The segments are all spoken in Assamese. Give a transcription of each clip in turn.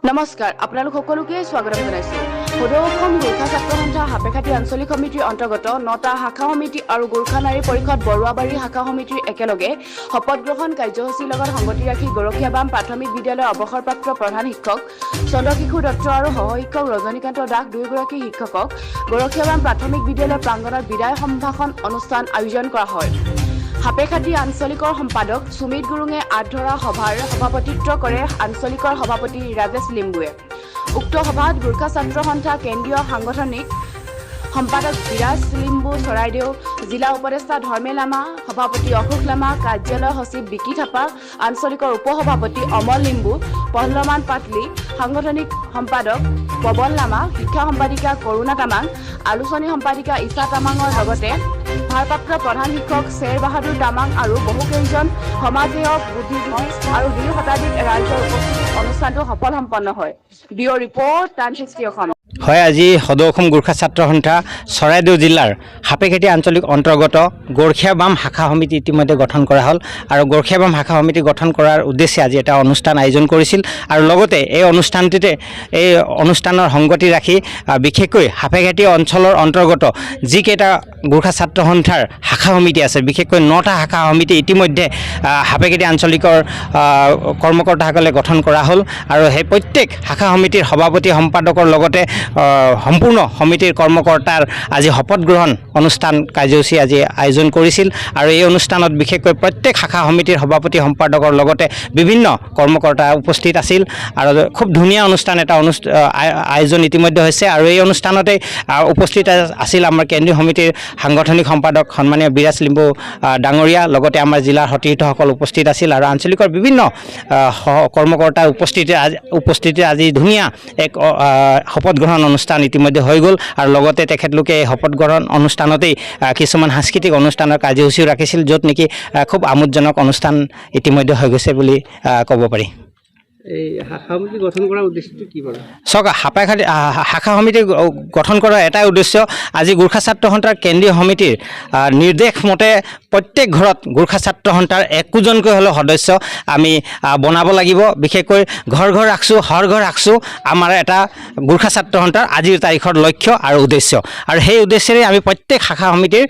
নমস্কাৰ আপোনালোক সকলোকে স্বাগতম জনাইছোঁ। সদৌ অসম গোৰ্খা ছাত্ৰ সন্থা সাপেখাতী আঞ্চলিক সমিতিৰ অন্তৰ্গত 9টা শাখা সমিতি আৰু গোৰ্খা নাৰী পৰিষদ বৰুৱাবাৰী শাখা সমিতিৰ একেলগে শপত গ্ৰহণ কাৰ্যসূচীৰ লগত সংগতি ৰাখি গৰখীয়া বাম প্ৰাথমিক বিদ্যালয়ৰ অৱসৰপ্ৰাপ্ত প্ৰধান শিক্ষক চন্দ্ৰকিশোৰ দত্ত আৰু সহশিক্ষক ৰজনীকান্ত দাস দুয়োগৰাকী শিক্ষকক গৰখীয়া বাম প্ৰাথমিক বিদ্যালয়ৰ প্ৰাংগণত বিদায় সম্ভাষণ অনুষ্ঠান আয়োজন কৰা হয়। সাপেখাতী আঞ্চলিকৰ সম্পাদক সুমিত গুৰুঙে আধৰা সভাৰ সভাপতিত্ব কৰে আঞ্চলিকৰ সভাপতি ৰাজেশ লিম্বুৱে। উক্ত সভাত গোৰ্খা ছাত্ৰ সন্থা কেন্দ্ৰীয় সাংগঠনিক সম্পাদক বিৰাজ লিম্বু চৰাইদেউ, জিলা উপদেষ্টা ধৰ্মে লামা, সভাপতি অশোক লামা, কাৰ্যালয় সচিব বিকি থাপা, আঞ্চলিকৰ উপসভাপতি অমল লিম্বু, পহলমান পাটলি, সাংগঠনিক সম্পাদক পৱন লামা, শিক্ষা সম্পাদিকা কৰুণা তামাং, আলোচনী সম্পাদিকা ইছা তামাঙৰ লগতে ভাৰপ্ৰাপ্ত প্ৰধান শিক্ষক শ্বেৰ বাহাদুৰ তামাং আৰু বহুকেইজন সমাজসেৱক বুদ্ধিজীৱী আৰু 2 শতাধিক ৰাইজৰ উপস্থিতিত অনুষ্ঠানটো সফল সম্পন্ন হয়। ব্যুৰ ৰিপৰ্ট টান60 অসম। হয়, আজি সদৌ অসম গোৰ্খা ছাত্ৰ সন্থা চৰাইদেউ জিলাৰ সাপেখাতী আঞ্চলিক অন্তৰ্গত গৰখীয়া বাম শাখা সমিতি ইতিমধ্যে গঠন কৰা হ'ল আৰু গৰখীয়া বাম শাখা সমিতি গঠন কৰাৰ উদ্দেশ্যে আজি এটা অনুষ্ঠান আয়োজন কৰিছিল আৰু লগতে এই অনুষ্ঠানৰ সংগতি ৰাখি বিশেষকৈ সাপেখাতী অঞ্চলৰ অন্তৰ্গত যিকেইটা গোৰ্খা ছাত্ৰ সন্থাৰ শাখা সমিতি আছে, বিশেষকৈ 9টা শাখা সমিতি ইতিমধ্যে সাপেখাতী আঞ্চলিকৰ কৰ্মকৰ্তাসকলে গঠন কৰা হ'ল আৰু সেই প্ৰত্যেক শাখা সমিতিৰ সভাপতি সম্পাদকৰ লগতে সম্পূৰ্ণ সমিতিৰ কৰ্মকৰ্তাৰ আজি শপত গ্ৰহণ অনুষ্ঠান কাৰ্যসূচী আজি আয়োজন কৰিছিল আৰু এই অনুষ্ঠানত বিশেষকৈ প্ৰত্যেক শাখা সমিতিৰ সভাপতি সম্পাদকৰ লগতে বিভিন্ন কৰ্মকৰ্তা উপস্থিত আছিল আৰু খুব ধুনীয়া অনুষ্ঠান এটা আয়োজন ইতিমধ্যে হৈছে আৰু এই অনুষ্ঠানতে উপস্থিত আছিল আমাৰ কেন্দ্ৰীয় সমিতিৰ সাংগঠনিক সম্পাদক সন্মানীয় বিৰাজ লিম্বু ডাঙৰীয়া, লগতে আমাৰ জিলাৰ সতীৰ্থসকল উপস্থিত আছিল আৰু আঞ্চলিকৰ বিভিন্ন কৰ্মকৰ্তাৰ উপস্থিতিত আজি ধুনীয়া এক শপত গ্ৰহণ অনুষ্ঠান ইতিমধ্যে হৈ গ'ল আৰু লগতে তেখেতলোকে শপত গ্ৰহণ অনুষ্ঠানতেই কিছুমান সাংস্কৃতিক অনুষ্ঠানৰ কাৰ্যসূচীও ৰাখিছিল, য'ত নেকি খুব আমোদজনক অনুষ্ঠান ইতিমধ্যে হৈ গৈছে বুলি ক'ব পাৰি। এই শাখা সমিতি গঠন কৰাৰ উদ্দেশ্যটো কি বাৰু? চাওক, শাখা সমিতি গঠন কৰাৰ এটাই উদ্দেশ্য, আজি গোৰ্খা ছাত্ৰ সন্থাৰ কেন্দ্ৰীয় সমিতিৰ নিৰ্দেশ মতে প্ৰত্যেক ঘৰত গোৰ্খা ছাত্ৰ সন্থাৰ একোজনকৈ হ'লেও সদস্য আমি বনাব লাগিব। বিশেষকৈ ঘৰ ঘৰ ৰাখছোঁ, হৰ ঘৰ ৰাখছোঁ আমাৰ এটা গোৰ্খা ছাত্ৰ সন্থাৰ আজিৰ তাৰিখৰ লক্ষ্য আৰু উদ্দেশ্য আৰু সেই উদ্দেশ্যেৰে আমি প্ৰত্যেক শাখা সমিতিৰ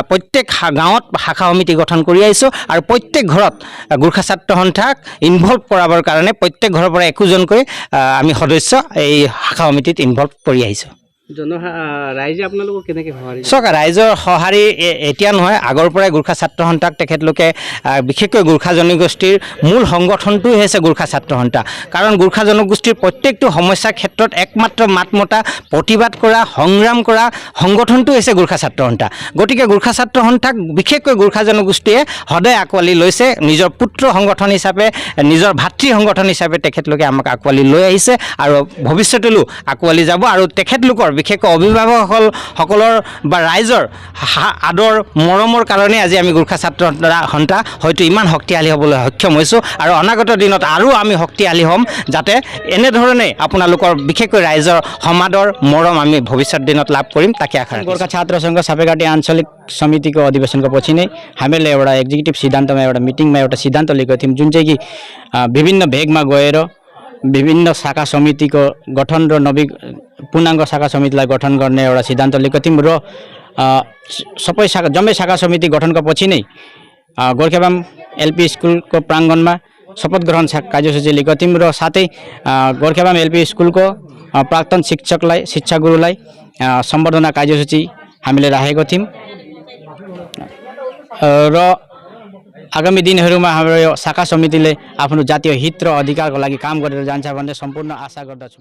প্ৰত্যেক গাঁৱত শাখা সমিতি গঠন কৰি আহিছোঁ আৰু প্ৰত্যেক ঘৰত গোৰ্খা ছাত্ৰ সন্থাক ইনভলভ কৰাবৰ কাৰণে প্ৰত্যেক ঘৰৰ পৰা একোজনকৈ আমি সদস্য এই শাখা সমিতিত ইনভলভ কৰি আহিছোঁ। ৰাইজে আপোনালোকক কেনেকৈ সঁহাৰি? চাওক, ৰাইজৰ সঁহাৰি এতিয়া নহয়, আগৰ পৰাই গোৰ্খা ছাত্ৰ সন্থাক তেখেতলোকে বিশেষকৈ গোৰ্খা জনগোষ্ঠীৰ মূল সংগঠনটোই হৈছে গোৰ্খা ছাত্ৰ সন্থা। কাৰণ গোৰ্খা জনগোষ্ঠীৰ প্ৰত্যেকটো সমস্যাৰ ক্ষেত্ৰত একমাত্ৰ মাত মতা, প্ৰতিবাদ কৰা, সংগ্ৰাম কৰা সংগঠনটো হৈছে গোৰ্খা ছাত্ৰ সন্থা। গতিকে গোৰ্খা ছাত্ৰ সন্থাক বিশেষকৈ গোৰ্খা জনগোষ্ঠীয়ে সদায় আঁকোৱালি লৈছে, নিজৰ পুত্ৰ সংগঠন হিচাপে, নিজৰ ভাতৃ সংগঠন হিচাপে তেখেতলোকে আমাক আঁকোৱালি লৈ আহিছে আৰু ভৱিষ্যতলৈও আঁকোৱালি যাব আৰু তেখেতলোকৰ বিশেষকৈ অভিভাৱকসকলৰ বা ৰাইজৰ আদৰ মৰমৰ কাৰণে আজি আমি গোৰ্খা ছাত্ৰ সন্থা হয়তো ইমান শক্তিশালী হ'বলৈ সক্ষম হৈছোঁ আৰু অনাগত দিনত আৰু আমি শক্তিশালী হ'ম, যাতে এনেধৰণে আপোনালোকৰ বিশেষকৈ ৰাইজৰ সমাদৰ মৰम আমি भविष्य दिनों लाभ करीम ताकि आखिर गोर्खा छात्र संघ सापेखाती आंचलिक समिति को अधिवेशन को पछि नै हामीले एउटा एक्जिक्युटिभ सिद्धान्तमा एउटा मिटिङमा एउटा सिद्धान्त लिएको थियौं, जुन चाहिँ कि विभिन्न भेगमा गएर विभिन्न शाखा समिति को गठन र पूर्णाङ्ग शाखा समितिलाई गठन गर्ने एउटा सिद्धान्त लिएको थियौं र सबै जम्मै शाखा समिति गठनको पछि नै गोर्खा बाम एलपी स्कुल को प्राङ्गणमा शपथ ग्रहण कार्यसूची लिएको थियौं र साथै गोर्खा बाम एलपी स्कुल को प्राक्तन शिक्षा गुरुलाई सम्बर्धना कार्यसूची हामीले राखेको थियौं र आगामी दिनहरुमा हाम्रो शाखा समितिले आफ्नो जातीय हित र अधिकारको लागि काम गरेर जान्छ भन्ने सम्पूर्ण आशा गर्दछु।